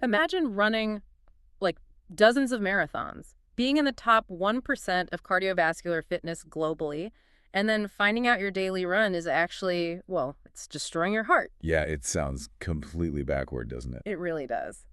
Imagine running like dozens of marathons, being in the top 1% of cardiovascular fitness globally, and then finding out your daily run is actually, well, it's destroying your heart. Yeah, it sounds completely backward, doesn't it? It really does.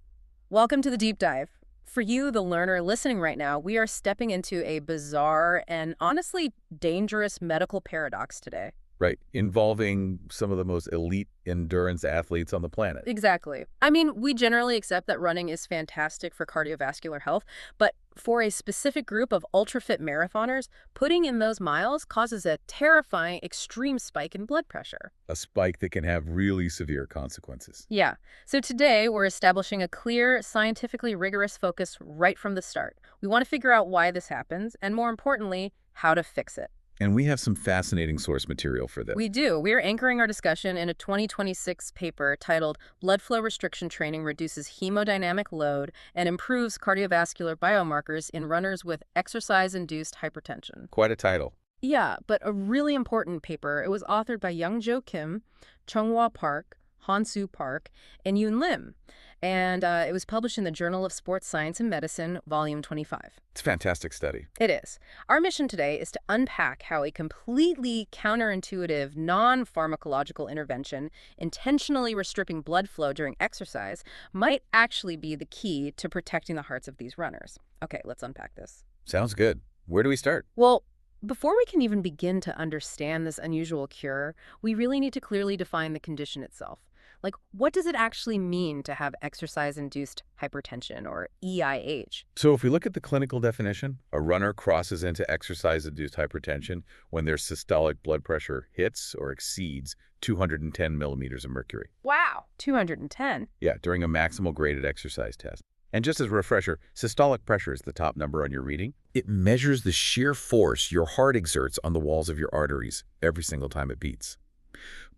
Welcome to the deep dive. For you, the learner listening right now, we are stepping into a bizarre and honestly dangerous medical paradox today. Right, involving some of the most elite endurance athletes on the planet. Exactly. I mean, we generally accept that running is fantastic for cardiovascular health, but for a specific group of ultra-fit marathoners, putting in those miles causes a terrifying extreme spike in blood pressure. A spike that can have really severe consequences. Yeah. So today, we're establishing a clear, scientifically rigorous focus right from the start. We want to figure out why this happens, and more importantly, how to fix it. And we have some fascinating source material for this. We do. We're anchoring our discussion in a 2026 paper titled Blood Flow Restriction Training Reduces Hemodynamic Load and Improves Cardiovascular Biomarkers in Runners with Exercise-Induced Hypertension. Quite a title. Yeah, but a really important paper. It was authored by Young-Joo Kim, Choung-Hwa Park, Han-Soo Park, and Yu-Eun. And it was published in the Journal of Sports Science and Medicine, Volume 25. It's a fantastic study. It is. Our mission today is to unpack how a completely counterintuitive, non-pharmacological intervention intentionally restricting blood flow during exercise might actually be the key to protecting the hearts of these runners. Okay, let's unpack this. Sounds good. Where do we start? Well, before we can even begin to understand this unusual cure, we really need to clearly define the condition itself. Like, what does it actually mean to have exercise-induced hypertension, or EIH? So if we look at the clinical definition, a runner crosses into exercise-induced hypertension when their systolic blood pressure hits or exceeds 210 millimeters of mercury. Wow, 210. Yeah, during a maximal graded exercise test. And just as a refresher, systolic pressure is the top number on your reading. It measures the sheer force your heart exerts on the walls of your arteries every single time it beats.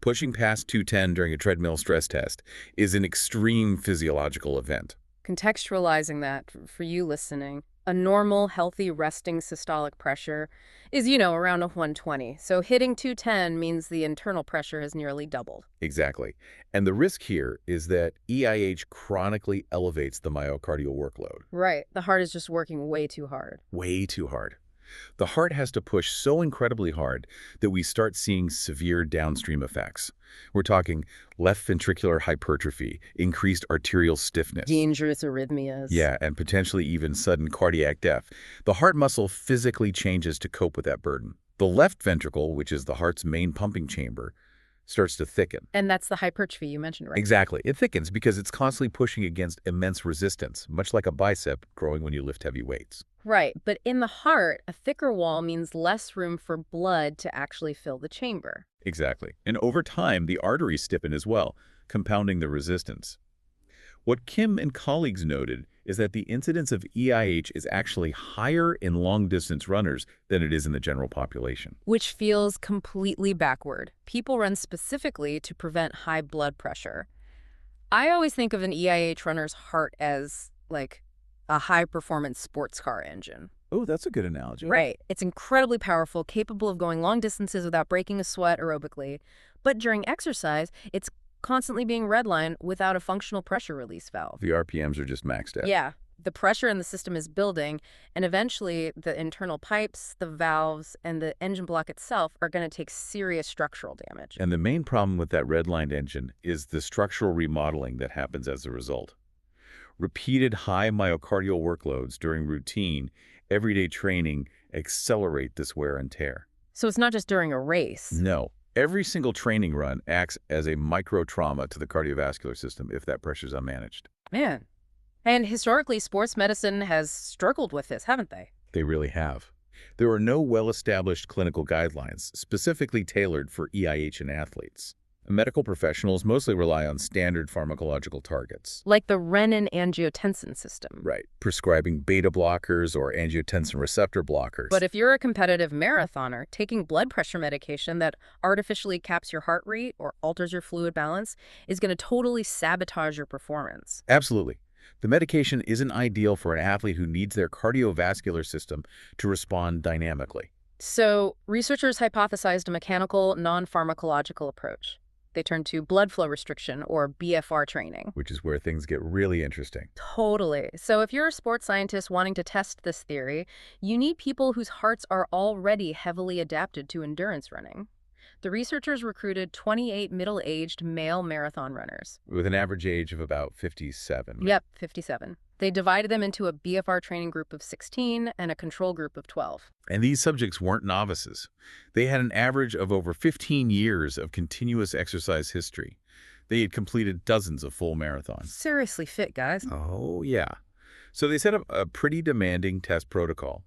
Pushing past 210 during a treadmill stress test is an extreme physiological event. Contextualizing that for you listening, a normal, healthy, resting systolic pressure is, around a 120. So hitting 210 means the internal pressure has nearly doubled. Exactly. And the risk here is that EIH chronically elevates the myocardial workload. Right. The heart is just working way too hard. Way too hard. The heart has to push so incredibly hard that we start seeing severe downstream effects. We're talking left ventricular hypertrophy, increased arterial stiffness. Dangerous arrhythmias. Yeah, and potentially even sudden cardiac death. The heart muscle physically changes to cope with that burden. The left ventricle, which is the heart's main pumping chamber, starts to thicken. And that's the hypertrophy you mentioned, right? Exactly. It thickens because it's constantly pushing against immense resistance, much like a bicep growing when you lift heavy weights. Right, but in the heart, a thicker wall means less room for blood to actually fill the chamber. Exactly. And over time, the arteries stiffen as well, compounding the resistance. What Kim and colleagues noted is that the incidence of EIH is actually higher in long-distance runners than it is in the general population. Which feels completely backward. People run specifically to prevent high blood pressure. I always think of an EIH runner's heart as, like, a high-performance sports car engine. Oh, that's a good analogy. Right. It's incredibly powerful, capable of going long distances without breaking a sweat aerobically. But during exercise, it's constantly being redlined without a functional pressure release valve. The RPMs are just maxed out. Yeah. The pressure in the system is building, and eventually the internal pipes, the valves, and the engine block itself are going to take serious structural damage. And the main problem with that redlined engine is the structural remodeling that happens as a result. Repeated high myocardial workloads during routine, everyday training accelerate this wear and tear. So it's not just during a race. No. Every single training run acts as a micro-trauma to the cardiovascular system if that pressure is unmanaged. Man. And historically, sports medicine has struggled with this, haven't they? They really have. There are no well-established clinical guidelines specifically tailored for EIH in athletes. Medical professionals mostly rely on standard pharmacological targets. Like the renin-angiotensin system. Right. Prescribing beta blockers or angiotensin receptor blockers. But if you're a competitive marathoner, taking blood pressure medication that artificially caps your heart rate or alters your fluid balance is going to totally sabotage your performance. Absolutely. The medication isn't ideal for an athlete who needs their cardiovascular system to respond dynamically. So researchers hypothesized a mechanical, non-pharmacological approach. They turned to blood flow restriction, or BFR training. Which is where things get really interesting. Totally. So if you're a sports scientist wanting to test this theory, you need people whose hearts are already heavily adapted to endurance running. The researchers recruited 28 middle-aged male marathon runners. With an average age of about 57. Yep, 57. They divided them into a BFR training group of 16 and a control group of 12. And these subjects weren't novices. They had an average of over 15 years of continuous exercise history. They had completed dozens of full marathons. Seriously fit, guys. Oh, yeah. So they set up a pretty demanding test protocol.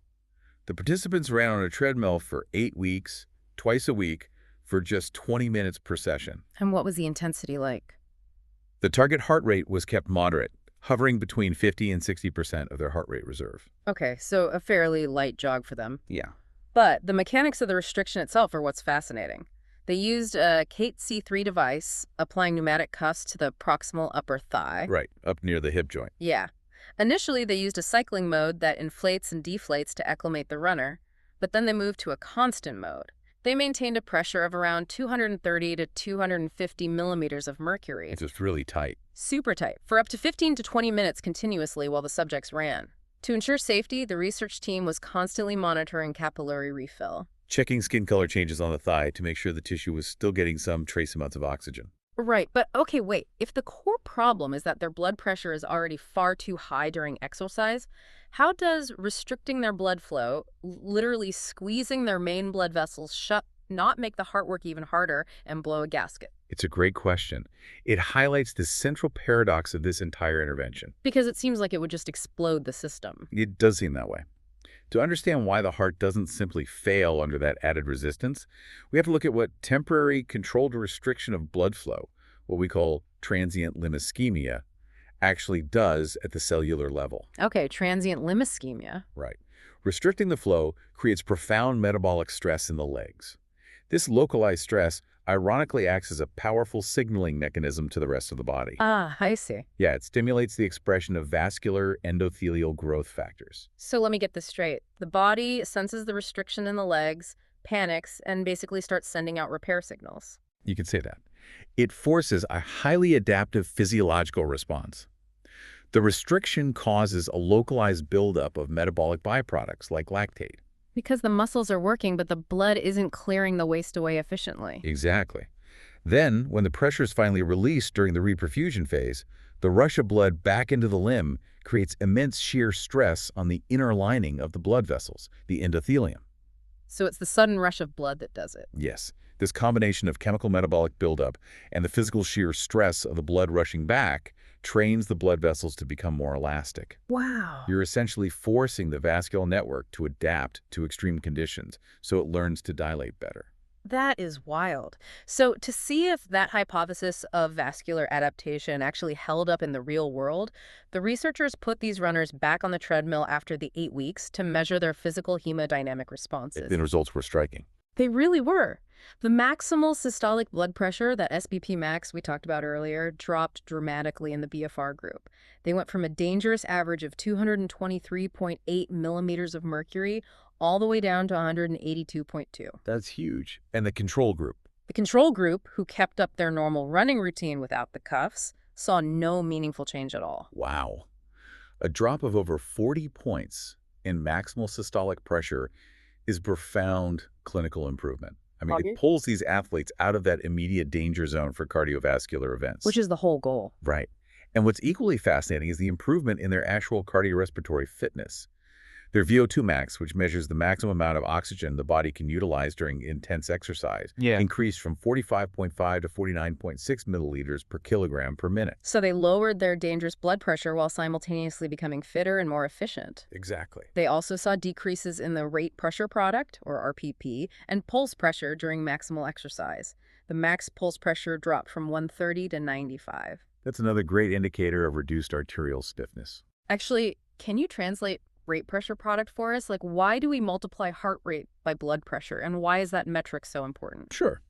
The participants ran on a treadmill for 8 weeks, twice a week, for just 20 minutes per session. And what was the intensity like? The target heart rate was kept moderate, hovering between 50 and 60% of their heart rate reserve. Okay, so a fairly light jog for them. Yeah. But the mechanics of the restriction itself are what's fascinating. They used a Kate C3 device, applying pneumatic cuffs to the proximal upper thigh. Right, up near the hip joint. Yeah. Initially, they used a cycling mode that inflates and deflates to acclimate the runner, but then they moved to a constant mode. They maintained a pressure of around 230 to 250 millimeters of mercury. It's just really tight. Super tight, for up to 15 to 20 minutes continuously while the subjects ran. To ensure safety, the research team was constantly monitoring capillary refill. Checking skin color changes on the thigh to make sure the tissue was still getting some trace amounts of oxygen. Right, but okay, wait. If the core problem is that their blood pressure is already far too high during exercise, how does restricting their blood flow, literally squeezing their main blood vessels shut, not make the heart work even harder and blow a gasket? It's a great question. It highlights the central paradox of this entire intervention. Because it seems like it would just explode the system. It does seem that way. To understand why the heart doesn't simply fail under that added resistance, we have to look at what temporary controlled restriction of blood flow, what we call transient limb ischemia, actually does at the cellular level. Okay, transient limb ischemia. Right. Restricting the flow creates profound metabolic stress in the legs. This localized stress ironically acts as a powerful signaling mechanism to the rest of the body. Ah, I see. Yeah, it stimulates the expression of vascular endothelial growth factors. So let me get this straight. The body senses the restriction in the legs, panics, and basically starts sending out repair signals. You could say that. It forces a highly adaptive physiological response. The restriction causes a localized buildup of metabolic byproducts like lactate. Because the muscles are working, but the blood isn't clearing the waste away efficiently. Exactly. Then, when the pressure is finally released during the reperfusion phase, the rush of blood back into the limb creates immense shear stress on the inner lining of the blood vessels, the endothelium. So it's the sudden rush of blood that does it. Yes. This combination of chemical metabolic buildup and the physical shear stress of the blood rushing back trains the blood vessels to become more elastic. Wow. You're essentially forcing the vascular network to adapt to extreme conditions so it learns to dilate better. That is wild. So to see if that hypothesis of vascular adaptation actually held up in the real world, the researchers put these runners back on the treadmill after the 8 weeks to measure their physical hemodynamic responses. The results were striking. They really were. The maximal systolic blood pressure, that SBP max we talked about earlier, dropped dramatically in the BFR group. They went from a dangerous average of 223.8 millimeters of mercury all the way down to 182.2. That's huge. And the control group? The control group, who kept up their normal running routine without the cuffs, saw no meaningful change at all. Wow. A drop of over 40 points in maximal systolic pressure is profound clinical improvement. I mean, it pulls these athletes out of that immediate danger zone for cardiovascular events. Which is the whole goal. Right. And what's equally fascinating is the improvement in their actual cardiorespiratory fitness. Their VO2 max, which measures the maximum amount of oxygen the body can utilize during intense exercise, increased from 45.5 to 49.6 milliliters per kilogram per minute. So they lowered their dangerous blood pressure while simultaneously becoming fitter and more efficient. Exactly. They also saw decreases in the rate pressure product, or RPP, and pulse pressure during maximal exercise. The max pulse pressure dropped from 130 to 95. That's another great indicator of reduced arterial stiffness. Actually, can you translate rate pressure product for us? Like, why do we multiply heart rate by blood pressure, and why is that metric so important? Sure.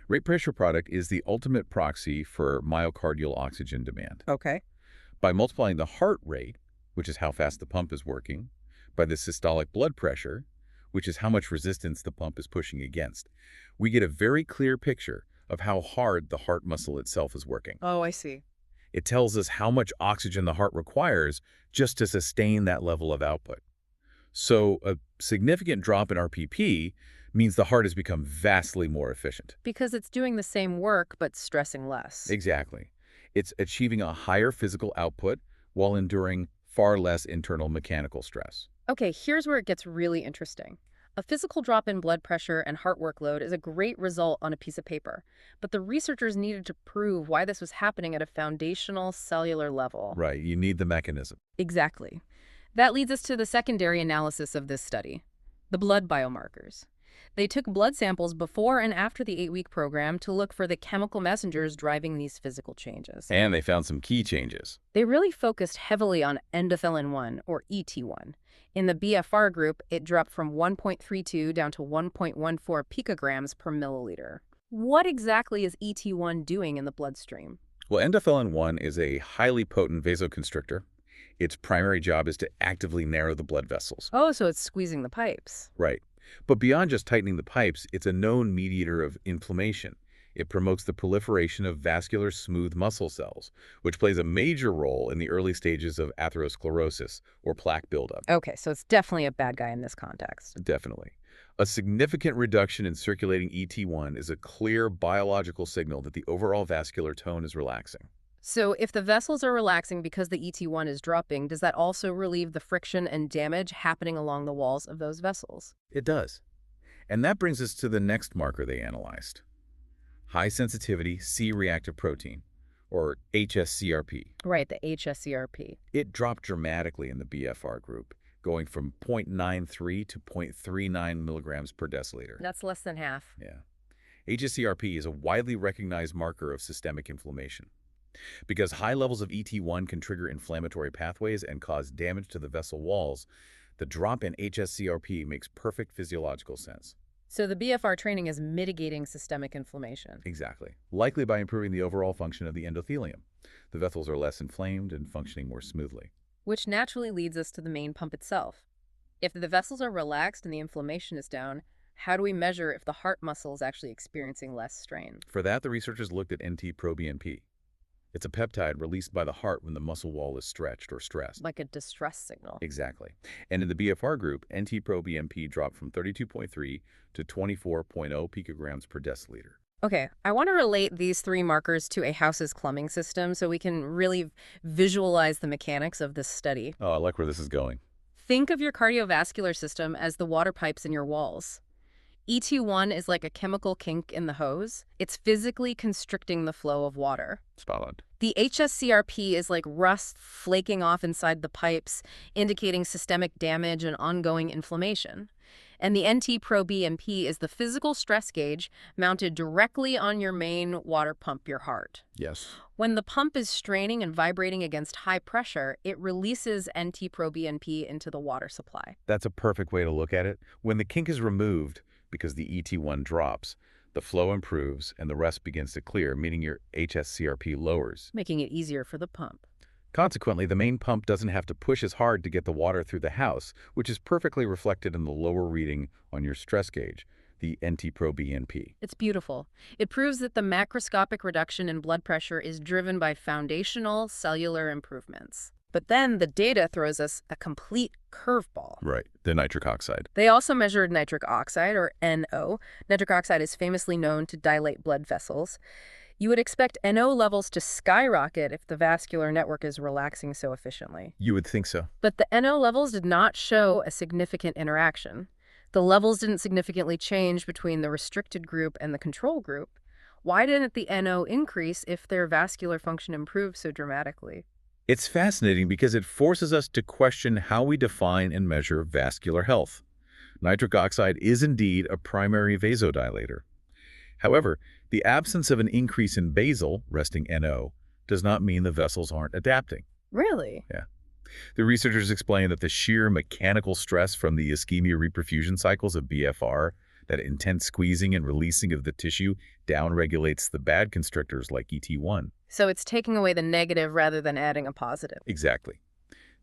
Rate pressure product is the ultimate proxy for myocardial oxygen demand. Okay. By multiplying the heart rate, which is how fast the pump is working, by the systolic blood pressure, which is how much resistance the pump is pushing against, we get a very clear picture of how hard the heart muscle itself is working. Oh, I see. It tells us how much oxygen the heart requires just to sustain that level of output. So a significant drop in RPP means the heart has become vastly more efficient. Because it's doing the same work, but stressing less. Exactly. It's achieving a higher physical output while enduring far less internal mechanical stress. Okay, here's where it gets really interesting. A physical drop in blood pressure and heart workload is a great result on a piece of paper, but the researchers needed to prove why this was happening at a foundational cellular level. Right, you need the mechanism. Exactly. That leads us to the secondary analysis of this study, the blood biomarkers. They took blood samples before and after the 8-week program to look for the chemical messengers driving these physical changes. And they found some key changes. They really focused heavily on endothelin-1, or ET1. In the BFR group, it dropped from 1.32 down to 1.14 picograms per milliliter. What exactly is ET1 doing in the bloodstream? Well, endothelin-1 is a highly potent vasoconstrictor. Its primary job is to actively narrow the blood vessels. Oh, so it's squeezing the pipes. Right. But beyond just tightening the pipes, it's a known mediator of inflammation. It promotes the proliferation of vascular smooth muscle cells, which plays a major role in the early stages of atherosclerosis, or plaque buildup. Okay, so it's definitely a bad guy in this context. Definitely. A significant reduction in circulating ET1 is a clear biological signal that the overall vascular tone is relaxing. So if the vessels are relaxing because the ET1 is dropping, does that also relieve the friction and damage happening along the walls of those vessels? It does. And that brings us to the next marker they analyzed. High-sensitivity C-reactive protein, or HSCRP. Right, the HSCRP. It dropped dramatically in the BFR group, going from 0.93 to 0.39 milligrams per deciliter. That's less than half. Yeah. HSCRP is a widely recognized marker of systemic inflammation. Because high levels of ET1 can trigger inflammatory pathways and cause damage to the vessel walls, the drop in HSCRP makes perfect physiological sense. So the BFR training is mitigating systemic inflammation. Exactly. Likely by improving the overall function of the endothelium. The vessels are less inflamed and functioning more smoothly. Which naturally leads us to the main pump itself. If the vessels are relaxed and the inflammation is down, how do we measure if the heart muscle is actually experiencing less strain? For that, the researchers looked at NT-proBNP. It's a peptide released by the heart when the muscle wall is stretched or stressed. Like a distress signal. Exactly. And in the BFR group, NT-proBNP dropped from 32.3 to 24.0 picograms per deciliter. Okay, I want to relate these three markers to a house's plumbing system so we can really visualize the mechanics of this study. Oh, I like where this is going. Think of your cardiovascular system as the water pipes in your walls. ET1 is like a chemical kink in the hose. It's physically constricting the flow of water. Spot on. The HSCRP is like rust flaking off inside the pipes, indicating systemic damage and ongoing inflammation. And the NT-proBNP is the physical stress gauge mounted directly on your main water pump, your heart. Yes. When the pump is straining and vibrating against high pressure, it releases NT-proBNP into the water supply. That's a perfect way to look at it. When the kink is removed, because the ET1 drops, the flow improves and the rest begins to clear, meaning your HSCRP lowers. Making it easier for the pump. Consequently, the main pump doesn't have to push as hard to get the water through the house, which is perfectly reflected in the lower reading on your stress gauge, the NT-proBNP. It's beautiful. It proves that the macroscopic reduction in blood pressure is driven by foundational cellular improvements. But then the data throws us a complete curveball. Right, the nitric oxide. They also measured nitric oxide, or NO. Nitric oxide is famously known to dilate blood vessels. You would expect NO levels to skyrocket if the vascular network is relaxing so efficiently. You would think so. But the NO levels did not show a significant interaction. The levels didn't significantly change between the restricted group and the control group. Why didn't the NO increase if their vascular function improved so dramatically? It's fascinating because it forces us to question how we define and measure vascular health. Nitric oxide is indeed a primary vasodilator. However, the absence of an increase in basal, resting NO, does not mean the vessels aren't adapting. Really? Yeah. The researchers explain that the sheer mechanical stress from the ischemia-reperfusion cycles of BFR, that intense squeezing and releasing of the tissue, downregulates the bad constrictors like ET1. So it's taking away the negative rather than adding a positive. Exactly.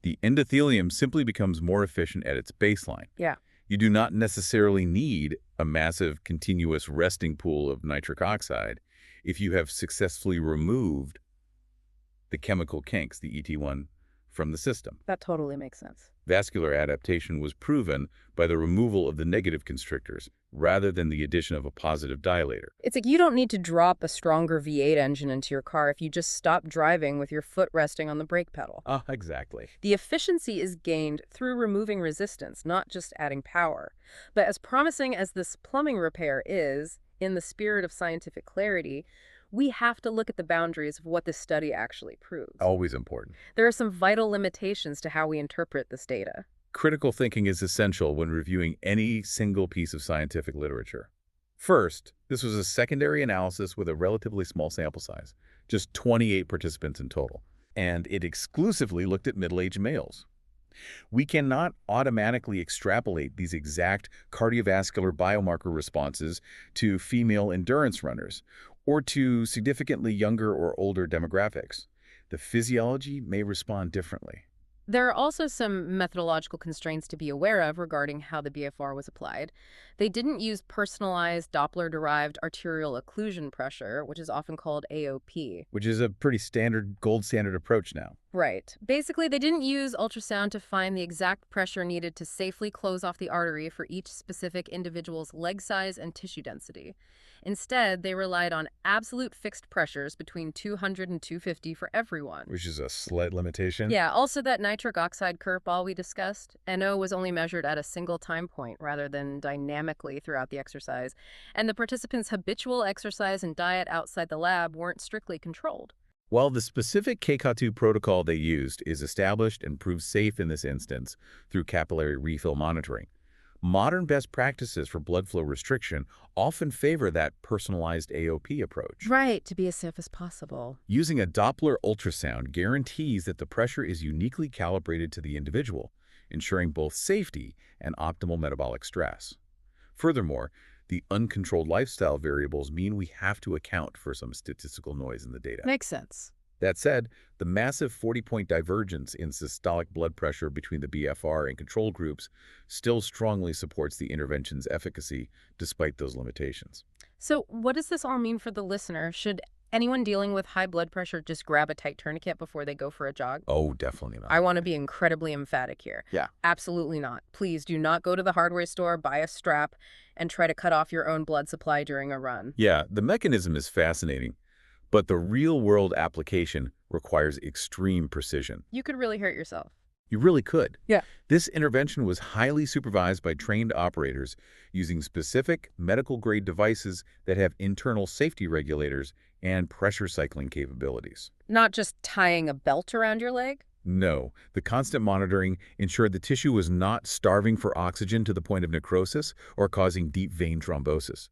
The endothelium simply becomes more efficient at its baseline. Yeah. You do not necessarily need a massive, continuous resting pool of nitric oxide. if you have successfully removed the chemical kinks, the ET1, from the system. That totally makes sense. Vascular adaptation was proven by the removal of the negative constrictors rather than the addition of a positive dilator. It's like you don't need to drop a stronger V8 engine into your car if you just stop driving with your foot resting on the brake pedal. Exactly. The efficiency is gained through removing resistance, not just adding power. But as promising as this plumbing repair is, in the spirit of scientific clarity, we have to look at the boundaries of what this study actually proves. Always important. There are some vital limitations to how we interpret this data. Critical thinking is essential when reviewing any single piece of scientific literature. First, this was a secondary analysis with a relatively small sample size, just 28 participants in total, and it exclusively looked at middle-aged males. We cannot automatically extrapolate these exact cardiovascular biomarker responses to female endurance runners or to significantly younger or older demographics. The physiology may respond differently. There are also some methodological constraints to be aware of regarding how the BFR was applied. They didn't use personalized Doppler-derived arterial occlusion pressure, which is often called AOP. Which is a pretty standard, gold standard approach now. Right. Basically, they didn't use ultrasound to find the exact pressure needed to safely close off the artery for each specific individual's leg size and tissue density. Instead, they relied on absolute fixed pressures between 200 and 250 for everyone. Which is a slight limitation. Yeah, also that nitric oxide curveball we discussed, NO was only measured at a single time point rather than dynamically throughout the exercise, and the participants' habitual exercise and diet outside the lab weren't strictly controlled. While the specific KCOT2 protocol they used is established and proved safe in this instance through capillary refill monitoring, modern best practices for blood flow restriction often favor that personalized AOP approach. Right, to be as safe as possible. Using a Doppler ultrasound guarantees that the pressure is uniquely calibrated to the individual, ensuring both safety and optimal metabolic stress. Furthermore, the uncontrolled lifestyle variables mean we have to account for some statistical noise in the data. Makes sense. That said, the massive 40-point divergence in systolic blood pressure between the BFR and control groups still strongly supports the intervention's efficacy despite those limitations. So what does this all mean for the listener? Should anyone dealing with high blood pressure just grab a tight tourniquet before they go for a jog? Oh, definitely not. I want to be incredibly emphatic here. Yeah. Absolutely not. Please do not go to the hardware store, buy a strap, and try to cut off your own blood supply during a run. Yeah, the mechanism is fascinating, but the real-world application requires extreme precision. You could really hurt yourself. You really could. Yeah. This intervention was highly supervised by trained operators using specific medical-grade devices that have internal safety regulators and pressure cycling capabilities. Not just tying a belt around your leg? No, the constant monitoring ensured the tissue was not starving for oxygen to the point of necrosis or causing deep vein thrombosis.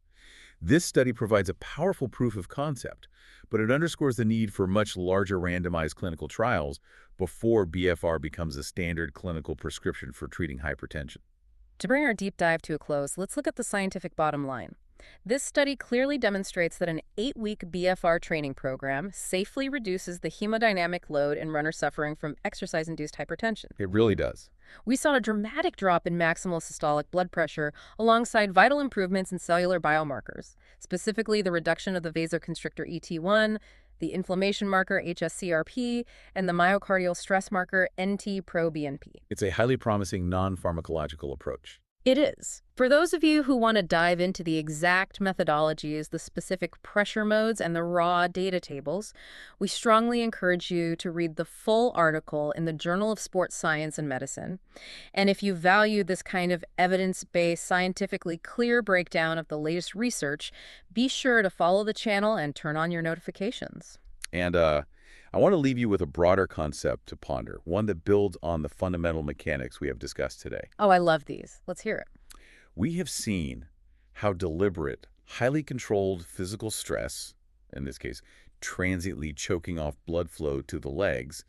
This study provides a powerful proof of concept, but it underscores the need for much larger randomized clinical trials before BFR becomes a standard clinical prescription for treating hypertension. To bring our deep dive to a close, let's look at the scientific bottom line. This study clearly demonstrates that an 8-week BFR training program safely reduces the hemodynamic load in runners suffering from exercise-induced hypertension. It really does. We saw a dramatic drop in maximal systolic blood pressure alongside vital improvements in cellular biomarkers, specifically the reduction of the vasoconstrictor ET1, the inflammation marker hsCRP, and the myocardial stress marker NT-proBNP. It's a highly promising non-pharmacological approach. It is. For those of you who want to dive into the exact methodologies, the specific pressure modes, and the raw data tables, we strongly encourage you to read the full article in the Journal of Sports Science and Medicine. And if you value this kind of evidence-based, scientifically clear breakdown of the latest research, be sure to follow the channel and turn on your notifications. And I want to leave you with a broader concept to ponder, one that builds on the fundamental mechanics we have discussed today. Oh, I love these. Let's hear it. We have seen how deliberate, highly controlled physical stress, in this case, transiently choking off blood flow to the legs,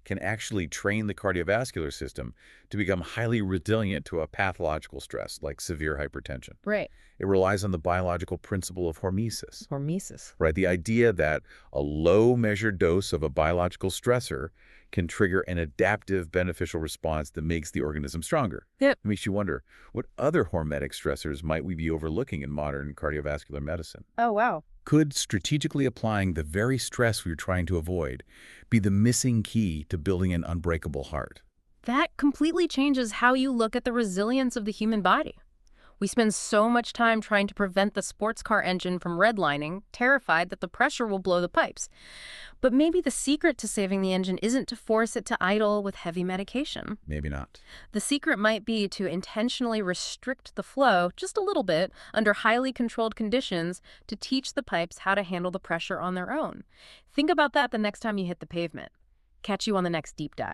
can actually train the cardiovascular system to become highly resilient to a pathological stress like severe hypertension. Right. It relies on the biological principle of hormesis. Hormesis. Right, the idea that a low measured dose of a biological stressor can trigger an adaptive beneficial response that makes the organism stronger. Yep. It makes you wonder, what other hormetic stressors might we be overlooking in modern cardiovascular medicine? Oh, wow. Could strategically applying the very stress we're trying to avoid be the missing key to building an unbreakable heart? That completely changes how you look at the resilience of the human body. We spend so much time trying to prevent the sports car engine from redlining, terrified that the pressure will blow the pipes. But maybe the secret to saving the engine isn't to force it to idle with heavy medication. Maybe not. The secret might be to intentionally restrict the flow just a little bit under highly controlled conditions to teach the pipes how to handle the pressure on their own. Think about that the next time you hit the pavement. Catch you on the next deep dive.